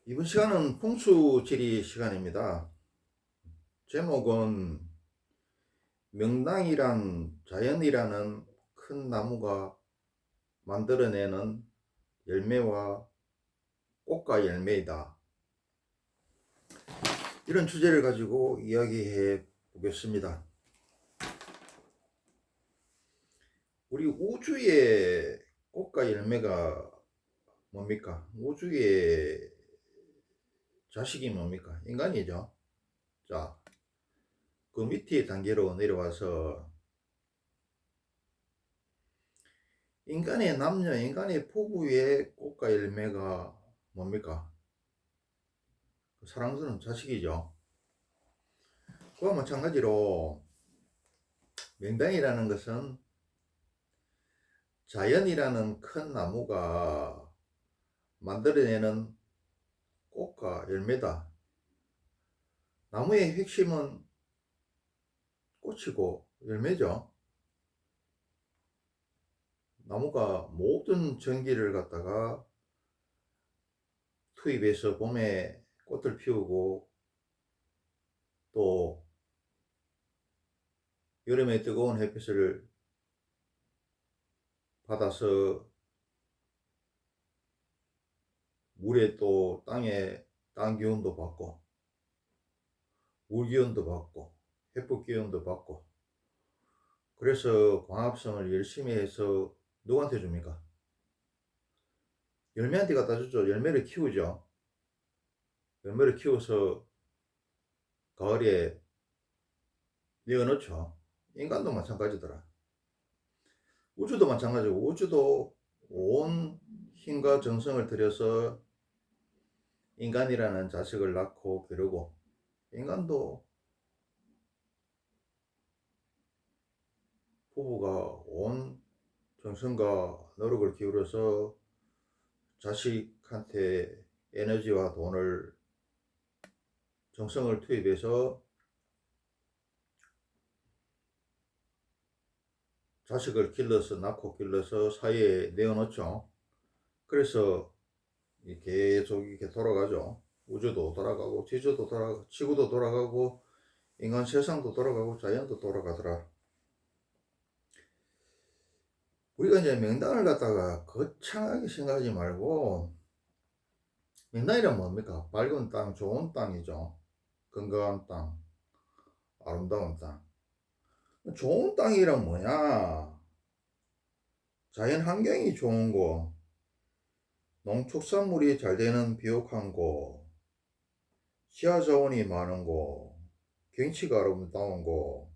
이번 시간은 풍수지리 시간입니다. 제목은 명당이란 자연이라는 큰 나무가 만들어내는 열매와 꽃과 열매이다. 이런 주제를 가지고 이야기해 보겠습니다. 우리 우주의 꽃과 열매가 뭡니까? 우주의 자식이 뭡니까? 인간이죠. 자, 그 밑에 단계로 내려와서 인간의 남녀, 인간의 부부의 꽃과 열매가 뭡니까? 사랑스러운 자식이죠. 그와 마찬가지로 명당이라는 것은 자연이라는 큰 나무가 만들어내는 꽃과 열매다. 나무의 핵심은 꽃이고 열매죠. 나무가 모든 전기를 갖다가 투입해서 봄에 꽃을 피우고 또 여름에 뜨거운 햇빛을 받아서 물에 또 땅에 땅 기운도 받고 물 기운도 받고 햇빛 기운도 받고 그래서 광합성을 열심히 해서 누구한테 줍니까? 열매한테 갖다 주죠. 열매를 키우죠. 열매를 키워서 가을에 내어놓죠. 인간도 마찬가지더라. 우주도 마찬가지고 우주도 온 힘과 정성을 들여서 인간이라는 자식을 낳고 기르고 인간도 부부가 온 정성과 노력을 기울여서 자식한테 에너지와 돈을 정성을 투입해서 자식을 길러서 낳고 길러서 사회에 내어놓죠. 그래서 계속 이렇게 돌아가죠. 우주도 돌아가고 지구도 돌아가고 지구도 돌아가고 인간 세상도 돌아가고 자연도 돌아가더라. 우리가 이제 명당을 갖다가 거창하게 생각하지 말고 명당이란 뭡니까? 밝은 땅, 좋은 땅이죠. 건강한 땅, 아름다운 땅. 좋은 땅이란 뭐냐? 자연 환경이 좋은 곳, 농축산물이 잘 되는 비옥한 곳, 지하 자원이 많은 곳, 경치가 아름다운 곳,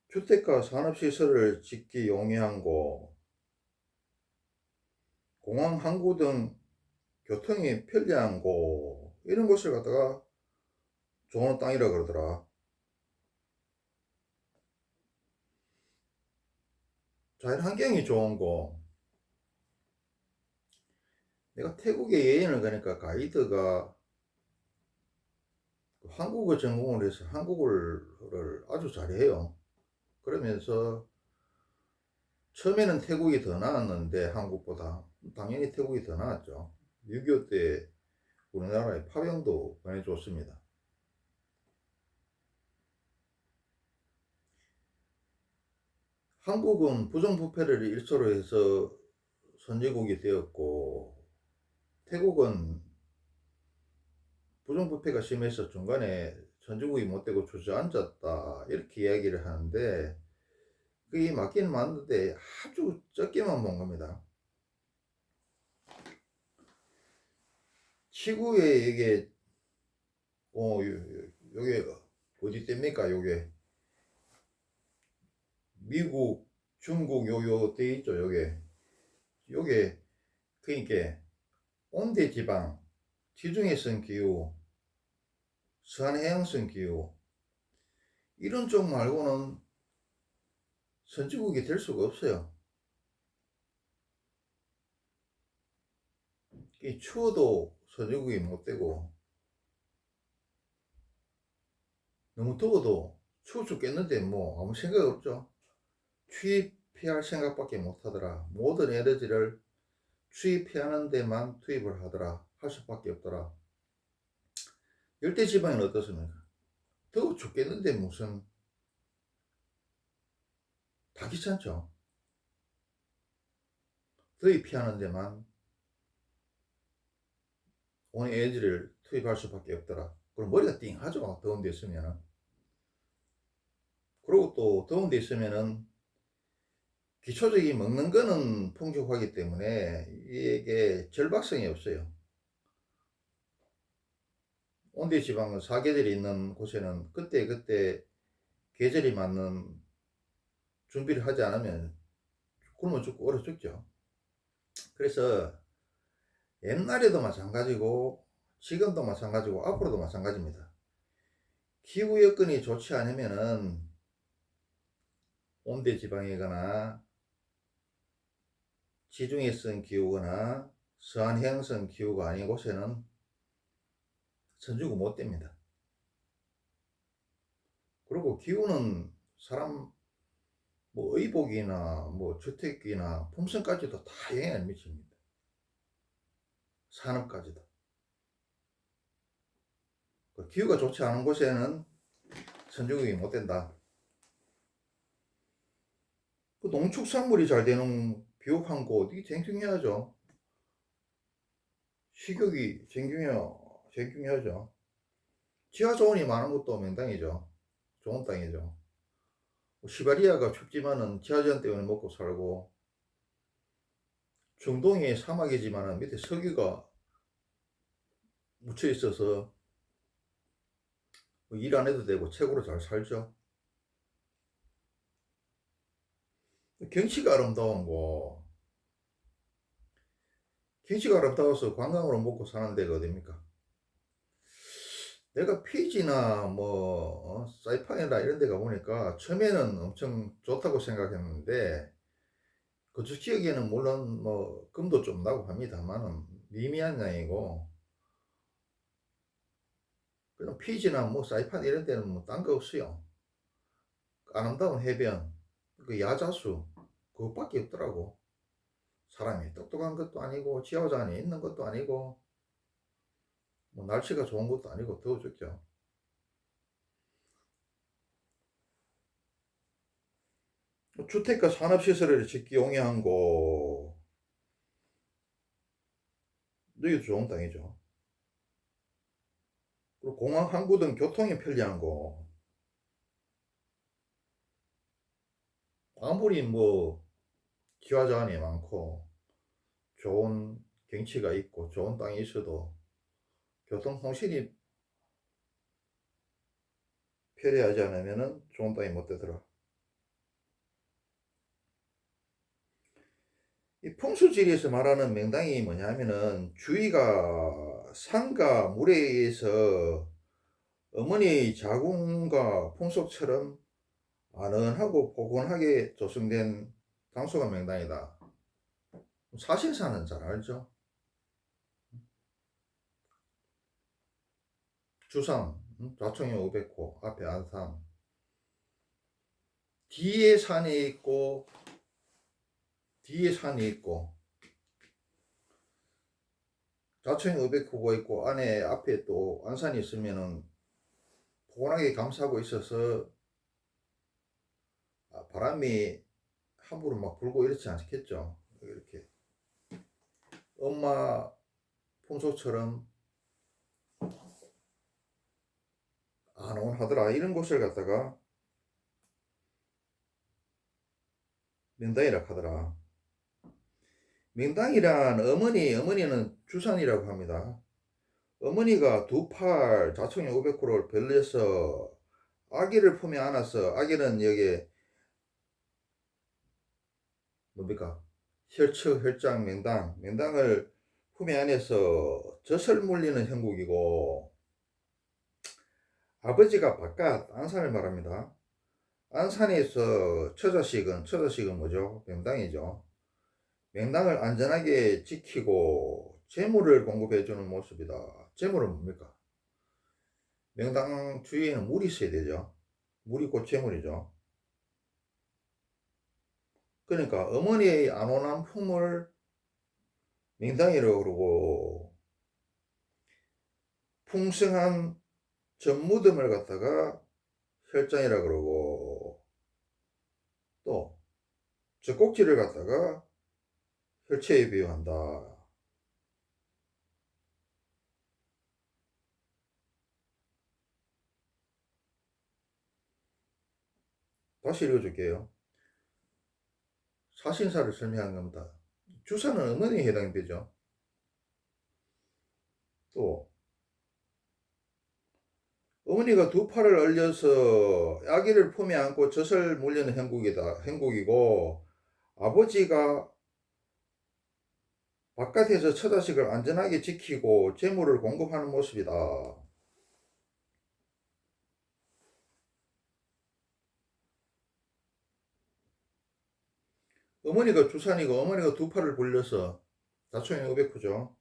주택가 산업시설을 짓기 용이한 곳, 공항 항구 등 교통이 편리한 곳, 이런 곳을 갖다가 좋은 땅이라 그러더라. 자연 환경이 좋은 곳. 내가 태국에 여행을 가니까 가이드가 한국어 전공을 해서 한국어를 아주 잘해요. 그러면서 처음에는 태국이 더 나았는데 한국보다 당연히 태국이 더 나았죠. 6.25 때 우리나라에 파병도 보내줬습니다. 한국은 부정부패를 일소로 해서 선진국이 되었고 태국은 부정부패가 심해서 중간에 선진국이 못되고 주저앉았다 이렇게 이야기를 하는데 그게 맞긴 맞는데 아주 적게만 본 겁니다. 지구에 이게 요게 어디 뗍니까? 요게 미국, 중국 요요 돼 있죠. 요게 그러니까 온대 지방, 지중해성 기후, 서해안성 기후 이런 쪽 말고는 선진국이 될 수가 없어요. 이 추워도 선진국이 못 되고 너무 더워도 추워 죽겠는데 뭐 아무 생각 없죠. 추위 피할 생각밖에 못 하더라. 모든 에너지를 추위 피하는 데만 투입을 하더라. 할 수밖에 없더라. 열대지방은 어떻습니까? 더워 죽겠는데 무슨 다 귀찮죠. 더위 피하는 데만 온 에너지를 투입할 수밖에 없더라. 그럼 머리가 띵하죠. 더운 데 있으면은. 그리고 또 더운 데 있으면은 기초적인 먹는 거는 풍족하기 때문에 이게 절박성이 없어요. 온대 지방은 사계절이 있는 곳에는 그때그때 계절이 맞는 준비를 하지 않으면 굶어 죽고 얼어 죽죠. 그래서 옛날에도 마찬가지고 지금도 마찬가지고 앞으로도 마찬가지입니다. 기후 여건이 좋지 않으면은 온대 지방이거나 지중해성 기후거나 서한해양성 기후가 아닌 곳에는 선주가 못 됩니다. 그리고 기후는 사람 뭐 의복이나 뭐 주택이나 품성까지도 다 영향을 미칩니다. 산업까지도. 기후가 좋지 않은 곳에는 선주국이 못 된다. 그 농축산물이 잘 되는 비옥한 곳, 이게 제일 중요하죠. 식욕이 제일 중요하죠. 지하 자원이 많은 것도 명당이죠. 좋은 땅이죠. 시베리아가 춥지만은 지하자원 때문에 먹고 살고, 중동이 사막이지만은 밑에 석유가 묻혀 있어서 일 안 해도 되고 최고로 잘 살죠. 경치가 아름다운 곳, 경치가 아름다워서 관광으로 먹고 사는 데가 어딥니까? 내가 피지나 뭐 사이판이나 이런 데 가보니까 처음에는 엄청 좋다고 생각했는데 그쪽 지역에는 물론 뭐 금도 좀 나고 합니다만은 미미한 양이고, 그냥 피지나 뭐 사이판 이런 데는 뭐 딴 거 없어요. 아름다운 해변, 그 야자수 그것밖에 없더라고. 사람이 똑똑한 것도 아니고 지하자원이 있는 것도 아니고 뭐 날씨가 좋은 것도 아니고 더워 죽죠. 주택과 산업시설을 짓기 용이한 곳, 여기도 좋은 땅이죠. 그리고 공항, 항구 등 교통이 편리한 곳, 아무리 뭐 지하자원이 많고 좋은 경치가 있고 좋은 땅이 있어도 교통통신이 편리하지 않으면 좋은 땅이 못 되더라. 이 풍수지리에서 말하는 명당이 뭐냐면은 주위가 산과 물에 의해서 어머니 자궁과 풍속처럼 안은하고 포근하게 조성된 장소가 명당이다. 사실사는 잘 알죠. 주산, 좌청이 500호, 앞에 안산, 뒤에 산이 있고 좌청이 500호가 있고 안에 앞에 또 안산이 있으면은 포근하게 감싸고 있어서 바람이 함부로 막 불고 이렇지 않겠죠. 이렇게 엄마 풍속처럼 안온하더라. 이런 곳을 갖다가 명당이라 하더라. 명당이란 어머니는 주산이라고 합니다. 어머니가 두 팔 자총이 500호를 벌려서 아기를 품에 안아서, 아기는 여기 뭡니까? 혈처, 혈장, 명당을 품에 안에서 젖을 물리는 형국이고, 아버지가 바깥 안산을 말합니다. 안산에서 처자식은 뭐죠? 명당이죠. 명당을 안전하게 지키고 재물을 공급해주는 모습이다. 재물은 뭡니까? 명당 주위에는 물이 있어야 되죠. 물이 곧 재물이죠. 그러니까 어머니의 안온한 품을 명당이라고 그러고, 풍성한 젖무듬을 갖다가 혈장이라 그러고, 또 젖꼭지를 갖다가 혈체에 비유한다. 다시 읽어줄게요. 사신사를 설명하는 겁니다. 주사는 어머니에 해당되죠. 또 어머니가 두 팔을 얼려서 아기를 품에 안고 젖을 물리는 행국이고, 아버지가 바깥에서 처자식을 안전하게 지키고 재물을 공급하는 모습이다. 어머니가 주산이고 어머니가 두 팔을 벌려서 자초인 500호죠.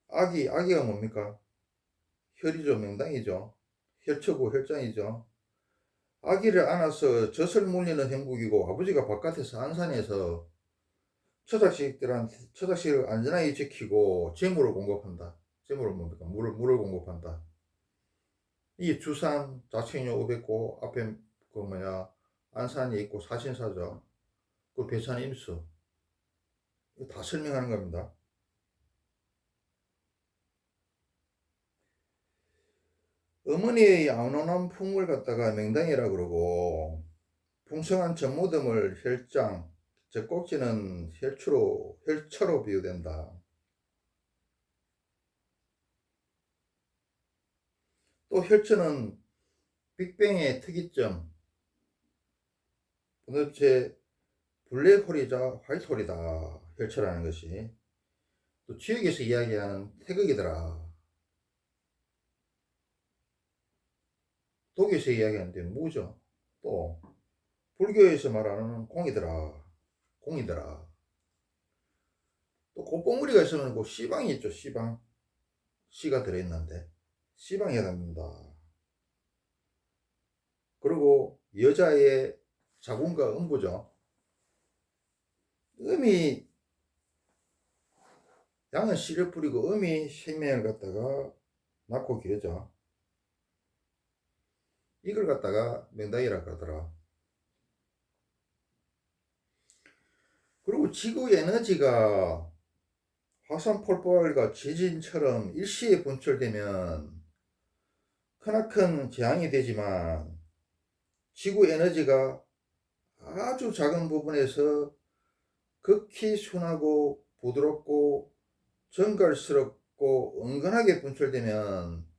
아기가 뭡니까? 혈이죠. 명당이죠. 혈처고 혈장이죠. 아기를 안아서 젖을 물리는 행국이고, 아버지가 바깥에서 안산에서 처자식을 안전하게 지키고 재물을 공급한다. 재물은 뭡니까? 물을 공급한다. 이 주산 자칭료 500고 앞에 안산이 있고 사신사죠. 그 배산 임수 다 설명하는 겁니다. 어머니의 안온한 풍을 갖다가 맹당이라 그러고, 풍성한 젖무듬을 혈장, 젖꼭지는 혈처로 비유된다. 또 혈처는 빅뱅의 특이점, 도대체 블랙홀이자 화이트홀이다. 혈처라는 것이 또 지역에서 이야기하는 태극이더라. 독일에서 이야기하는데 무죠. 또 불교에서 말하는 공이더라. 또 꽃봉우리가 있으면 그 씨방이 있죠. 씨가 들어있는데 씨방이 해당된다. 그리고 여자의 자궁과 음부죠. 음이 양은 씨를 뿌리고 음이 생명을 갖다가 낳고 기르죠. 이걸 갖다가 맹당이라 그러더라. 그리고 지구 에너지가 화산 폭발과 지진처럼 일시에 분출되면 크나큰 재앙이 되지만, 지구 에너지가 아주 작은 부분에서 극히 순하고 부드럽고 정갈스럽고 은근하게 분출되면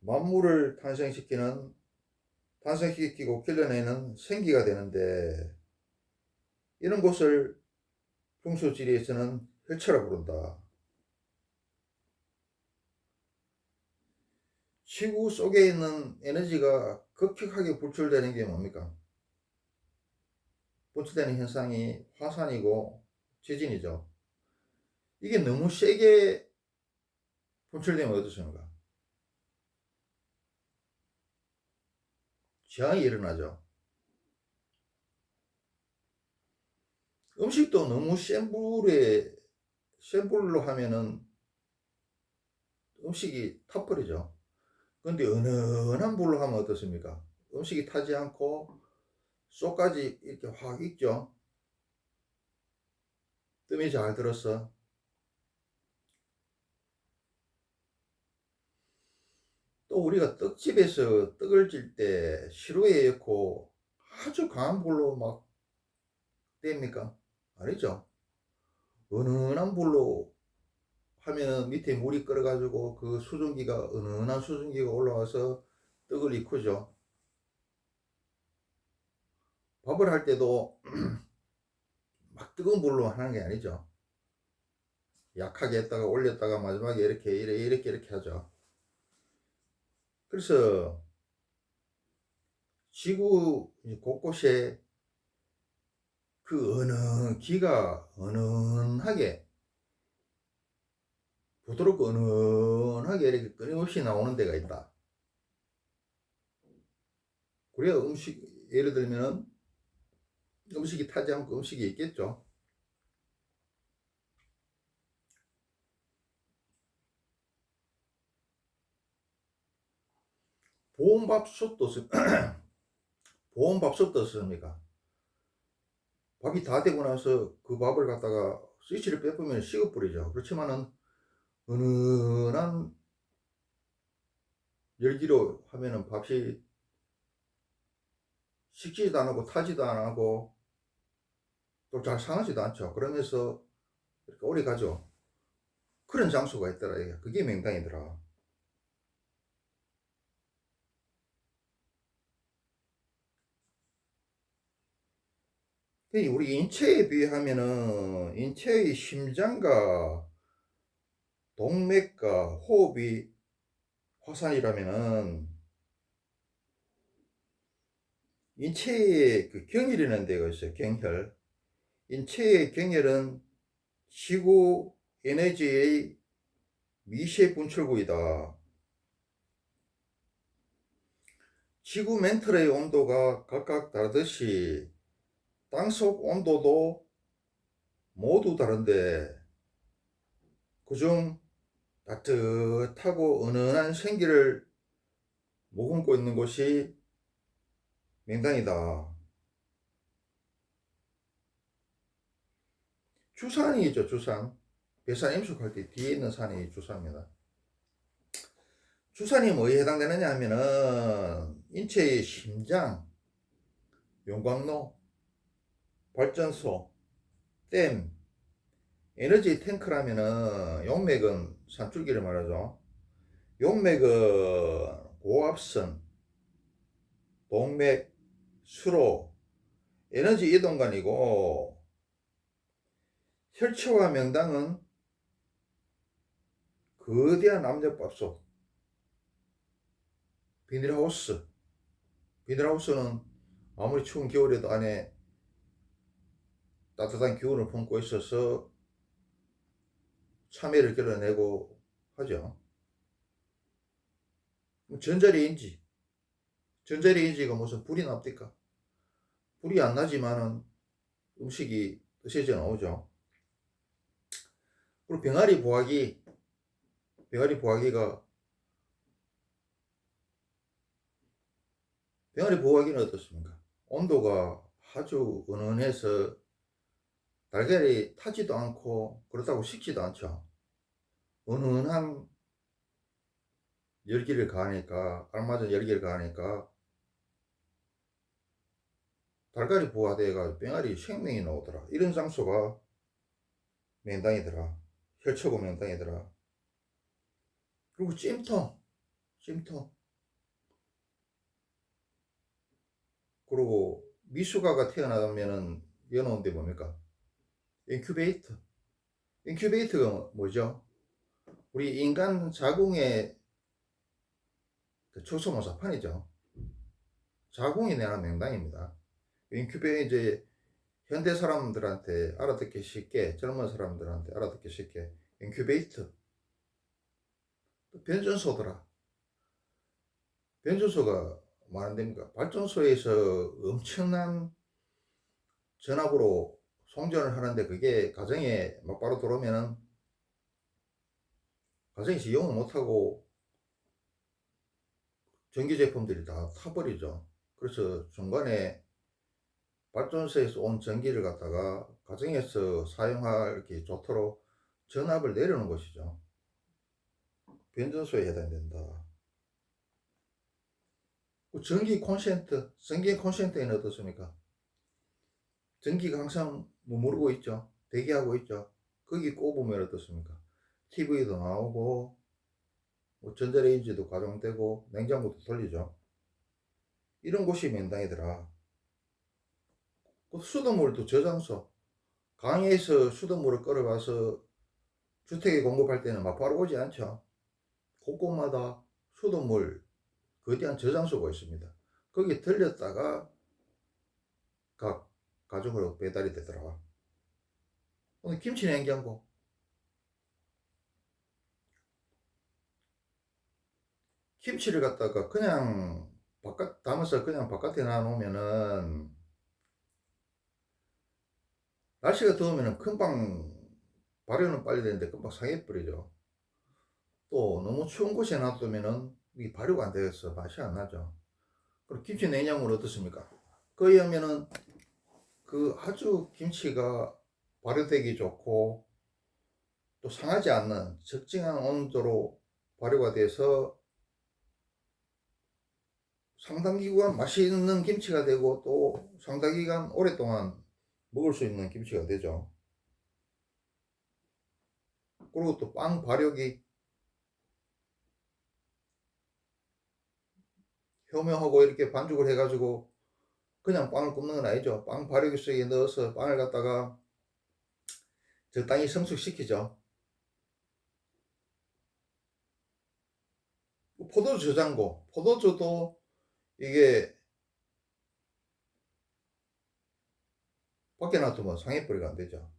만물을 탄생시키고 길러내는 생기가 되는데, 이런 곳을 풍수지리에서는 혈처라 부른다. 지구 속에 있는 에너지가 급격하게 분출되는 게 뭡니까? 분출되는 현상이 화산이고 지진이죠. 이게 너무 세게 분출되면 어떻습니까? 재앙이 일어나죠. 음식도 너무 센 불로 하면은 음식이 타버리죠. 근데 은은한 불로 하면 어떻습니까? 음식이 타지 않고 쏙까지 이렇게 확 익죠. 뜸이 잘 들었어. 또 우리가 떡집에서 떡을 찔 때 시루에 넣고 아주 강한 불로 막 뗍니까? 아니죠. 은은한 불로 하면 밑에 물이 끓어가지고 그 은은한 수증기가 올라와서 떡을 익히죠. 밥을 할 때도 막 뜨거운 불로 하는 게 아니죠. 약하게 했다가 올렸다가 마지막에 이렇게 하죠. 그래서 지구 곳곳에 그 기가 은은하게 부드럽고 은은하게 이렇게 끊임없이 나오는 데가 있다. 그래야 예를 들면 음식이 타지 않고 음식이 있겠죠. 보온밥솥도 보온밥솥도 씁니까? 밥이 다 되고 나서 그 밥을 갖다가 스위치를 빼보면 식어버리죠. 그렇지만은 은은한 열기로 하면은 밥이 식지도 안 하고 타지도 안 하고 또 잘 상하지도 않죠. 그러면서 이렇게 오래 가죠. 그런 장소가 있더라. 이게. 그게 명당이더라. 우리 인체에 비하면은 인체의 심장과 동맥과 호흡이 화산이라면은 인체의 그 경혈이라는 데가 있어요. 경혈. 인체의 경혈은 지구 에너지의 미세 분출구이다. 지구 멘틀의 온도가 각각 다르듯이 땅속 온도도 모두 다른데 그중 따뜻하고 은은한 생기를 머금고 있는 곳이 명당이다. 주산이죠, 주산. 배산 임숙할 때 뒤에 있는 산이 주산입니다. 주산이 뭐에 해당되느냐 하면은 인체의 심장, 용광로, 발전소, 댐, 에너지 탱크라면은 용맥은 산줄기를 말하죠. 용맥은 고압선, 동맥, 수로, 에너지 이동관이고 혈처와 명당은 거대한 압력밥솥, 비닐하우스. 비닐하우스는 아무리 추운 겨울에도 안에 따뜻한 기운을 품고 있어서 참외를 걸어내고 하죠. 전자레인지. 전자레인지가 무슨 불이 납니까? 불이 안 나지만은 음식이 뜨셔져 나오죠. 그리고 병아리 부화기는 어떻습니까? 온도가 아주 은은해서 달걀이 타지도 않고 그렇다고 식지도 않죠. 은은한 열기를 가하니까, 알맞은 열기를 가하니까 달걀이 부화되어가 병아리 생명이 나오더라. 이런 장소가 명당이더라. 혈초고 명당이더라. 그리고 찜통. 그리고 미숙아가 태어나면은 여놓은 데 뭡니까? 인큐베이터. 인큐베이터가 뭐죠? 우리 인간 자궁의 그 초소모사판이죠. 자궁이 내는 명당입니다. 인큐베이터 이제 현대 사람들한테 알아듣기 쉽게, 젊은 사람들한테 알아듣기 쉽게 인큐베이터. 변전소더라. 변전소가 뭐 하는 데입니까? 발전소에서 엄청난 전압으로 송전을 하는데 그게 가정에 막바로 들어오면은 가정에서 이용을 못하고 전기 제품들이 다 타버리죠. 그래서 중간에 발전소에서 온 전기를 갖다가 가정에서 사용하기 좋도록 전압을 내려놓은 것이죠. 변전소에 해당된다. 전기 콘센트에는 어떻습니까? 전기가 항상 머무르고 있죠. 대기하고 있죠. 거기 꼽으면 어떻습니까? TV도 나오고 뭐 전자레인지도 가동되고 냉장고도 돌리죠. 이런 곳이 명당이더라. 수돗물도 저장소. 강에서 수돗물을 끌어가서 주택에 공급할 때는 막 바로 오지 않죠. 곳곳마다 수돗물 거대한 저장소가 있습니다. 거기 들렸다가 각 가정으로 배달이 되더라. 오늘 김치 냉장고. 김치를 갖다가 그냥 담아서 그냥 바깥에 놔놓으면은 날씨가 더우면은 금방 발효는 빨리 되는데 금방 상해버리죠. 또 너무 추운 곳에 놔두면은 이 발효가 안 되어서 맛이 안 나죠. 그리고 김치 냉장고는 어떻습니까? 거기 하면은 그 아주 김치가 발효되기 좋고 또 상하지 않는 적정한 온도로 발효가 돼서 상당 기간 맛이 있는 김치가 되고 또 상당 기간 오랫동안 먹을 수 있는 김치가 되죠. 그리고 또 빵 발효기 효명하고 이렇게 반죽을 해가지고 그냥 빵을 굽는 건 아니죠. 빵 발효기 속에 넣어서 빵을 갖다가 적당히 성숙시키죠. 포도주 저장고, 포도주도 이게 밖에 놔두면 상해버리가 안 되죠.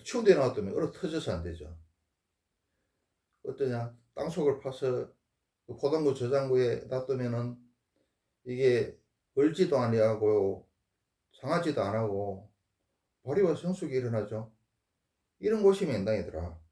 추운 데 놔두면 얼어 터져서 안 되죠. 어떠냐? 땅속을 파서 그 포도주 저장고에 놔두면은 이게 얼지도 아니하고 상하지도 안 하고 발효와 성숙이 일어나죠. 이런 곳이 명당이더라.